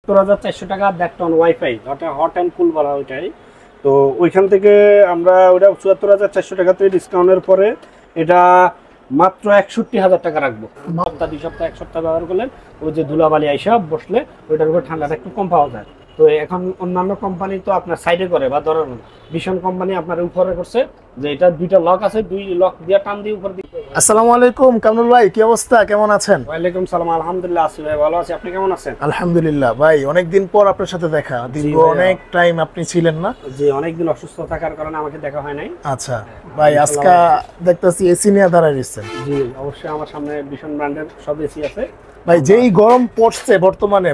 ৭৪,৪০০ টাকা দেখটন ওয়াইফাই, ওটা hot and কুল বলা ওইটাই। তো ওইখান থেকে আমরা ওটা ৭৪,৪০০ টাকাতে ডিসকাউন্টের পরে এটা মাত্র ৬১,০০০ টাকা রাখবো। সপ্তাহ ২ সপ্তাহ ১ সপ্তাহ ব্যবহার করলেন ওই যে ধুলাবালি আইসা বসলে ওইটার উপর ঠান্ডাটা একটু কম পাওয়া যায়। তো এখন অন্যান্য কোম্পানি তো আপনার সাইডে করে বা ধরেন ভীষণ কোম্পানি আপনার উপরে করছে যে এটা দুইটা লক আছে, দুই লক দিয়ে টান দিয়ে উপর দিয়ে। আসসালামু আলাইকুম কামরুল ভাই, কি অবস্থা, কেমন আছেন? ওয়ালাইকুম সালাম, আলহামদুলিল্লাহ আছি ভাই, ভালো আছি। আপনি কেমন আছেন? আলহামদুলিল্লাহ ভাই, অনেকদিন পর আপনার সাথে দেখা, দীর্ঘ অনেক টাইম আপনি ছিলেন না। জি, অনেকদিন অসুস্থ থাকার কারণে আমাকে দেখা হয় নাই। আচ্ছা ভাই, আজকে দেখতেছি এসি নিয়ে দাঁড়ায় রয়েছেন। জি অবশ্যই, আমার সামনে ভীষণ ব্র্যান্ডের সব এসি আছে ভাই। যেই গরম পড়ছে বর্তমানে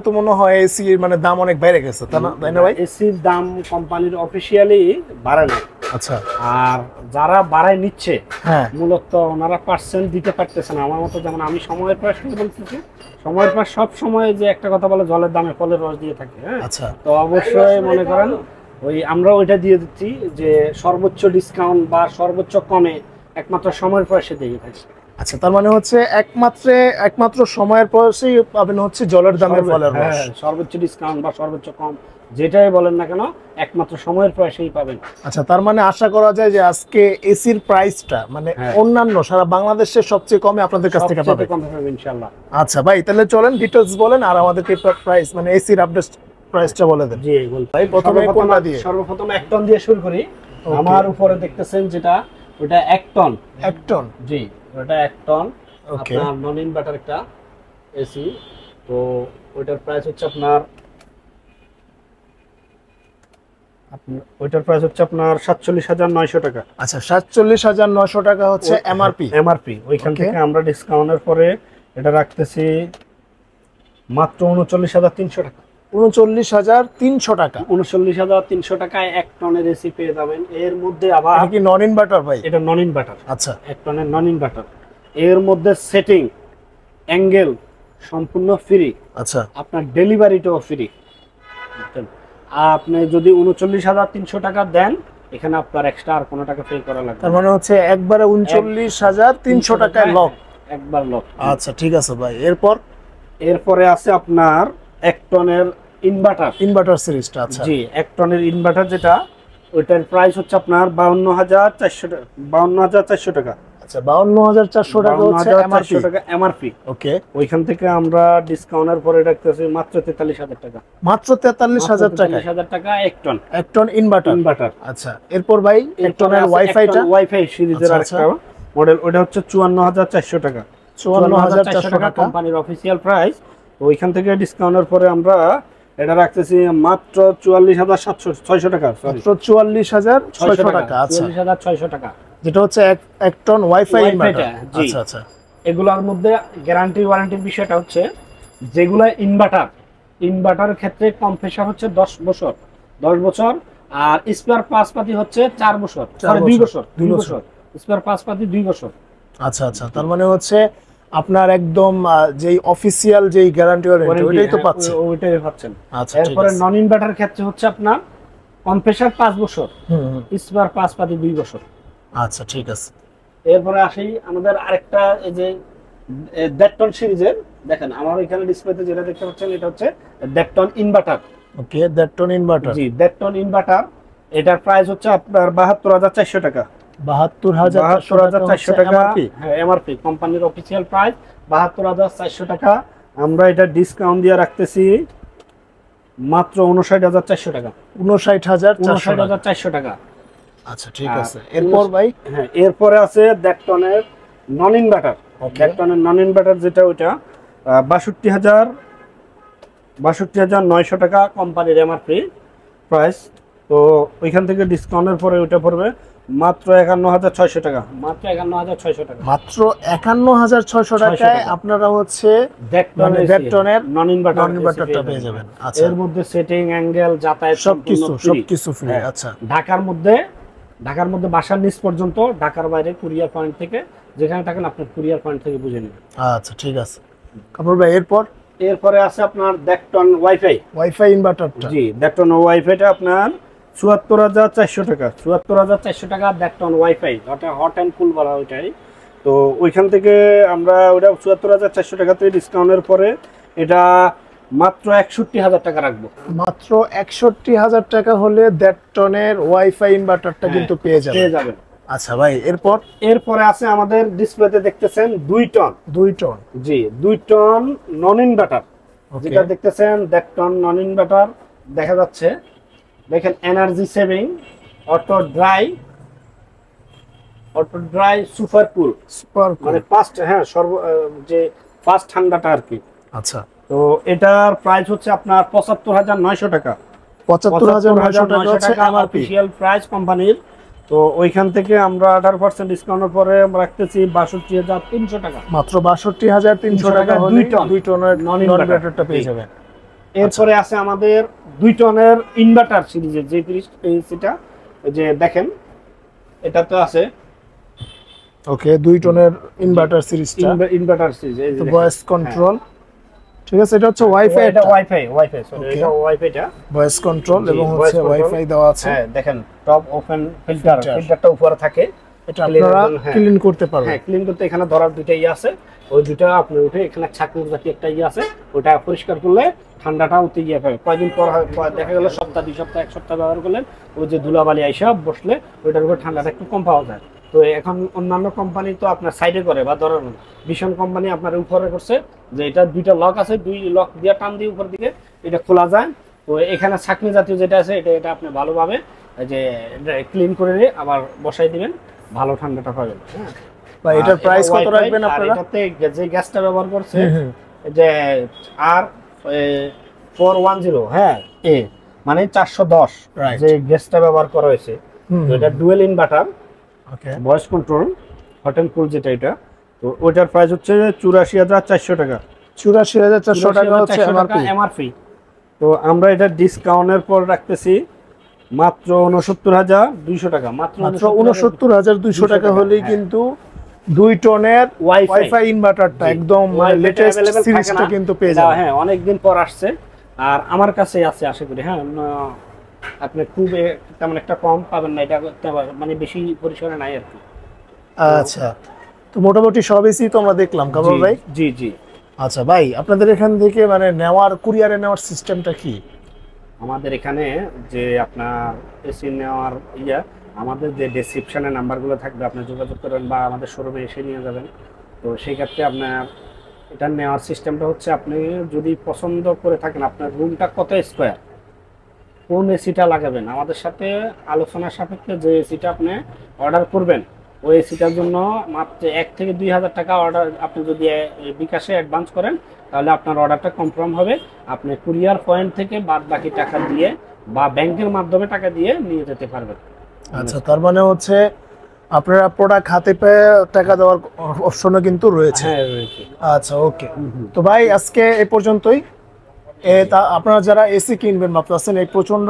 তো মনে হয় এসি মানে দাম অনেক বেড়ে গেছে, তাই না ভাই? এসির দাম কোম্পানির অফিসিয়ালি বাড়ায় না। আচ্ছা, আর যারা বাড়ায় নিচ্ছে হ্যাঁ মূলত ওনারা পার্সেন্ট দিতে পারতেছে না আমার মতো। যেমন আমি সময়ের প্রায় বলতেছি, সময়ের প্রায় সব সময় যে একটা কথা বলে জলের দামে ফলের রস দিয়ে থাকে, হ্যাঁ। আচ্ছা, তো অবশ্যই মনে করেন ওই আমরা ওইটা দিয়ে দিচ্ছি যে সর্বোচ্চ ডিসকাউন্ট বা সর্বোচ্চ কমে একমাত্র সময়ের পয়সা দিয়ে থাকি। আচ্ছা, তার মানে হচ্ছে একমাত্র সময়ের পয়সাই পাবেন হচ্ছে জলের দামের ফলের রস। হ্যাঁ, সর্বোচ্চ ডিসকাউন্ট বা সর্বোচ্চ কম যেটাই বলেন না কেন একমাত্র সময়ের পয়সাই পাবেন। আচ্ছা, তার মানে আশা করা যায় যে আজকে এসির প্রাইসটা মানে অন্যান্য সারা বাংলাদেশের সবচেয়ে কমে আপনাদের কাছ থেকে পাবেন ইনশাআল্লাহ। আচ্ছা ভাই, তাহলে চলেন ডিটেইলস বলেন আর আমাদেরকে প্রাইস মানে এসির আপডেট প্রাইসটা বলে দেন। জি বলতে ভাই, প্রথমে কোনটা দিয়ে? সর্বপ্রথম 1 টন দিয়ে শুরু করি। আমার উপরে দেখতেছেন যেটা, ওটা 1 টন। 1 টন? জি, ওটা 1 টন। ওকে, আপনার নন ইনভার্টার একটা এসি। তো ওটার প্রাইস হচ্ছে আপনার ৪৭,৯০০ টাকা। আচ্ছা, ৪৭,৯০০ টাকা হচ্ছে এমআরপি। ওইখান থেকে আমরা ডিসকাউন্টের পরে এটা রাখতেছি মাত্র ৩৯,৩০০ টাকা। ৩৯,৩০০ টাকা? ৩৯,৩০০ টাকায় 1 টনের এসি পেয়ে যাবেন। এর মধ্যে আবার এটা কি নন ইনভার্টার ভাই? এটা নন ইনভার্টার। আচ্ছা, 1 টনের নন ইনভার্টার। এর মধ্যে সেটিং অ্যাঙ্গেল সম্পূর্ণ ফ্রি। আচ্ছা, আপনার ডেলিভারিটাও ফ্রি। আপনি যদি ৩৯,৩০০ টাকা দেন, এখানে আপনার এক্সট্রা আর কোনো টাকা পে করা লাগবে। তার মানে হচ্ছে একবারে ৩৯,৩০০ টাকায় লক, একবার লক। আচ্ছা ঠিক আছে ভাই। এরপরে আছে আপনার 1 টনের ইনভার্টার সিরিজটা। আচ্ছা জি, 1 টনের ইনভার্টার যেটা, ওইটার প্রাইস হচ্ছে আপনার ৫২,৪০০ টাকা। আচ্ছা, ৫২,৪০০ টাকা হচ্ছে এমআরপি। ওকে, ওইখান থেকে আমরা ডিসকাউন্টের পরে রাখতেছি মাত্র ৪৩,০০০ টাকা। মাত্র ৪৩,০০০ টাকা? ৪৩,০০০ টাকা 1 টন। 1 ton inverter. আচ্ছা, এরপর ভাই 1 টনের ওয়াইফাই সিরিজের আরেকটা মডেল, ওটা হচ্ছে ৫৪,৪০০ টাকা। ৫৪,৪০০ টাকা কোম্পানির অফিশিয়াল প্রাইস। তো ওইখান থেকে ডিসকাউন্টের পরে আমরা এটা রাখতেছি মাত্র ৪৪,৬০০ টাকা। সরি, ৪৪,৬০০ টাকা। আচ্ছা, ৪৪,৬০০ টাকা, যেটা হচ্ছে 1 টন ওয়াইফাই ইনভার্টার। আচ্ছা আচ্ছা, এগুলোর মধ্যে গ্যারান্টি ওয়ারেন্টির বিষয়টা হচ্ছে যেগুলা ইনভার্টারের ক্ষেত্রে কম্প্রেসার হচ্ছে 10 বছর, আর স্পেয়ার পাতি হচ্ছে 4 বছর, 2 বছর স্পেয়ার পাতি 2 বছর। আচ্ছা আচ্ছা, তার মানে হচ্ছে আপনার একদম যেই অফিশিয়াল যেই গ্যারান্টি ওয়ারেন্টি ওইটাই তো পাচ্ছেন? ওইটাই পাচ্ছেন। আচ্ছা, এরপরে নন ইনভার্টার ক্ষেত্রে হচ্ছে আপনার কম্প্রেসার 5 বছর, স্পেয়ার পাতি 2 বছর। আচ্ছা ঠিক আছে। এরপরে আসি আমাদের আরেকটা, এই যে দেখটন সিরিজের, দেখেন আমার এখানে ডিসপ্লেতে যেটা দেখতে পাচ্ছেন এটা হচ্ছে দেখটন ইনভার্টার। ওকে, দেখটন ইনভার্টার। জি, দেখটন ইনভার্টার। এটার প্রাইস হচ্ছে আপনার ৭২,৪০০ টাকা। ৭২,৪০০ টাকা, হ্যাঁ এমআরপি কোম্পানির অফিশিয়াল প্রাইস ৭২,৪০০ টাকা। আমরা এটা ডিসকাউন্ট দিয়ে রাখতেছি মাত্র ৫৯,৪০০ টাকা। ৫৯,৪০০ টাকা। আচ্ছা ঠিক আছে। এরপর ভাই, হ্যাঁ এরপরে আছে দেখটনের নন ইনভার্টার। দেখটনের নন ইনভার্টার যেটা, ওইটা ৬২,৯০০ টাকা কোম্পানির এমআরপি প্রাইস। তো ওইখান থেকে ডিসকাউন্টের পরে ওইটা পড়বে মাত্র ৫১,৬০০ টাকা। মাত্র ৫১,৬০০ টাকা। মাত্র ৫১,৬০০ টাকায় আপনারা হচ্ছে দেখটনের নন ইনভার্টারটা পেয়ে যাবেন। আচ্ছা, এর মধ্যে সেটিং অ্যাঙ্গেল যাতায়াত সবকিছু ফ্রি। আচ্ছা, ঢাকার মধ্যে বাসার নিচ পর্যন্ত, ঢাকার বাইরে কুরিয়ার পয়েন্ট থেকে যেখানে থাকেন আপনার কুরিয়ার পয়েন্ট থেকে বুঝে নেবেন। আচ্ছা ঠিক আছে কামরুল ভাই। এরপরে আছে আপনার দেখটন ওয়াইফাই ইনভার্টারটা। জি, দেখটন ওয়াইফাইটা আপনার ৭৪,৪০০ টাকা। ৭৪,৪০০ টাকা দেখটন ওয়াইফাই, ওটা হট অ্যান্ড কুল বলা ওইটাই। তো ওইখান থেকে আমরা ওটা ৭৪,৪০০ টাকাতে ডিসকাউন্টের পরে এটা মাত্র 61,000 টাকা রাখবো। মাত্র 61,000 টাকা হলে 1.5 টনের ওয়াইফাই ইনভার্টারটা কিন্তু পেয়ে যাবেন। আচ্ছা ভাই, এরপরে আছে আমাদের ডিসপ্লেতে দেখতেছেন 2 টন। 2 টন, জি 2 টন নন ইনভার্টার, যেটা দেখতেছেন 1.5 টন নন ইনভার্টার দেখা যাচ্ছে। দেখেন energy saving, auto dry super cool, মানে ফাস্ট, হ্যাঁ যে ফাস্ট ঠান্ডাটা আর কি। আচ্ছা, তো এটার প্রাইস হচ্ছে আপনার 75,900 টাকা। 75,900 টাকা হচ্ছে অফিশিয়াল প্রাইস কোম্পানির। তো ওইখান থেকে আমরা 18% ডিসকাউন্টের পরে আমরা রাখতেছি 62,300 টাকা। মাত্র 62,300 টাকা হলে 2 টনের নন ইনভার্টারটা পেয়ে যাবেন। এরপরে আছে আমাদের 2 টনের ইনভার্টার সিরিজের যে এসিটা, যে দেখেন এটা তো আছে। ওকে, 2 টনের ইনভার্টার সিরিজটা, ইনভার্টার সিরিজ, এই যে ভয়েস কন্ট্রোল, ঠিক আছে। এটা হচ্ছে ওয়াইফাই, এটা ওয়াইফাই সরি, এটা ওয়াইফাইটা ভয়েস কন্ট্রোল এবং হচ্ছে ওয়াইফাই দেওয়া আছে। হ্যাঁ দেখেন টপ ওপেন ফিল্টারটা উপরে থাকে, এটা আপনারা ক্লিন করতে পারবেন। হ্যাঁ, ক্লিন করতে এখানে ধরার দুইটাই আছে, ওই দুইটা আপনি উঠে এখানে ছাঁকনির জাতীয় একটা আছে, ওটা পরিষ্কার করলে ঠান্ডাটা উঠে গিয়ে পাবে। কয়েকদিন পর দেখা গেল সপ্তাহ 2 সপ্তাহ 1 সপ্তাহ ব্যবহার করলেন, ওই যে ধুলাবালি আইসা বসলে ওইটার উপর ঠান্ডাটা একটু কম পাওয়া যায়। তো এখন অন্যান্য কোম্পানি তো আপনার সাইডে করে, বা ধরেন ভীষণ কোম্পানি আপনার উপরে করছে যে এটা 2টা লক আছে, 2 লক দিয়ে টান দিয়ে উপর দিকে এটা খোলা যায়। তো এখানে ছাঁকনি জাতীয় যেটা আছে এটা আপনি ভালোভাবে যে ক্লিন করে নিয়ে আবার বসাই দিবেন, ভালো ঠান্ডাটা পাবেন। হ্যাঁ, বা এটার প্রাইস কত রাখবেন আপনারা? এটাতে যে গ্যাসটা ব্যবহার করছে যে R410, হ্যাঁ মানে 410 যে গ্যাসটা ব্যবহার করা হয়েছে, তো এটা dual inverter, okay, voice control hot and cool যেটা, এটা তো ওটার প্রাইস হচ্ছে 84,400 টাকা। 84,400 টাকা হচ্ছে এমআরপি। তো আমরা এটা ডিসকাউন্টের পর রাখতেছি মাত্র 69,200 টাকা। মাত্র 69,200 টাকা হলেই কিন্তু 2 টনের ওয়াইফাই ইনভার্টারটা একদম মানে লেটেস্ট সিরিজটা কিন্তু পেয়ে যাবেন। হ্যাঁ, অনেকদিন পর আসছে আর আমার কাছে আছে, আশা করি। হ্যাঁ, আপনি খুব তেমন একটা কম পাবেন না, এটা মানে বেশি পরিসরে নাই আর কি। আচ্ছা, তো মোটামুটি সব এসি তো আমরা দেখলাম কামরুল ভাই। জি। আচ্ছা ভাই, আপনাদের এখান থেকে মানে কুরিয়ারে নেওয়ার সিস্টেমটা কি? আমাদের এখানে যে আপনার এসি নেওয়ার আমাদের যে ডেসক্রিপশনে নাম্বারগুলো থাকবে, আপনি যোগাযোগ করেন বা আমাদের শোরুমে এসে নিয়ে যাবেন। তো সেই ক্ষেত্রে আপনার এটা নেওয়ার সিস্টেমটা হচ্ছে, আপনি যদি পছন্দ করে থাকেন আপনার রুমটা কত স্কোয়ার, কোন এসিটা লাগাবেন, আমাদের সাথে আলোচনার সাপেক্ষে যে এসিটা আপনি অর্ডার করবেন, ওই এসিটার জন্য মাত্র 1 থেকে 2,000 টাকা অর্ডার আপনি যদি বিকাশে অ্যাডভান্স করেন, তাহলে আপনার অর্ডারটা কনফার্ম হবে। আপনি কুরিয়ার পয়েন্ট থেকে বাদ বাকি টাকা দিয়ে বা ব্যাংকের মাধ্যমে টাকা দিয়ে নিয়ে যেতে পারবেন। আচ্ছা, তার মানে হচ্ছে আপনারা প্রোডাক্ট হাতে পেয়ে টাকা দেওয়ার অপশনও কিন্তু রয়েছে। হ্যাঁ, রয়েছে। আচ্ছা, ওকে। তো ভাই আজকে এই পর্যন্তই। আপনারা যারা এসি কিনবেন ভাবতেছেন এই প্রচন্ড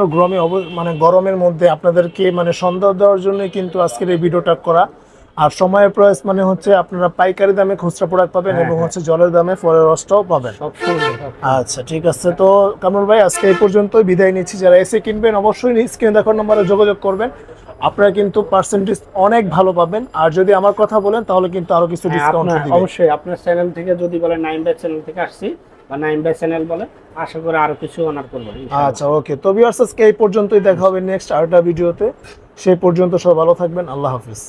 গরমের মধ্যে আপনাদেরকে মানে সন্ধ্যা দেওয়ার জন্য কিন্তু আজকের এই ভিডিওটা করা। আর সময়ের প্রয়াস মানে হচ্ছে আপনারা পাইকারি দামে খুচরা প্রোডাক্ট পাবেন এবং হচ্ছে জলের দামে ফলের রসটাও পাবেন। আচ্ছা, ঠিক আছে। তো কামরুল ভাই আজকে এই পর্যন্তই বিদায় নিচ্ছি। যারা এসি কিনবেন অবশ্যই স্ক্রিনে দেখার নম্বরে যোগাযোগ করবেন, আপনারা কিন্তু পার্সেন্টেজ অনেক ভালো পাবেন। আর যদি আমার কথা বলেন তাহলে কিন্তু আরো কিছু ডিসকাউন্ট দিবেন। অবশ্যই আপনার চ্যানেল থেকে যদি বলে 9 বাই চ্যানেল থেকে আসছি বা 9 বাই চ্যানেল বলে, আশা করি আরো কিছু অনার করব। আচ্ছা, ওকে। তো ভিউয়ার্স আজকে এই পর্যন্তই, দেখা হবে নেক্সট আরেকটা ভিডিওতে। সেই পর্যন্ত সবাই ভালো থাকবেন। আল্লাহ হাফেজ।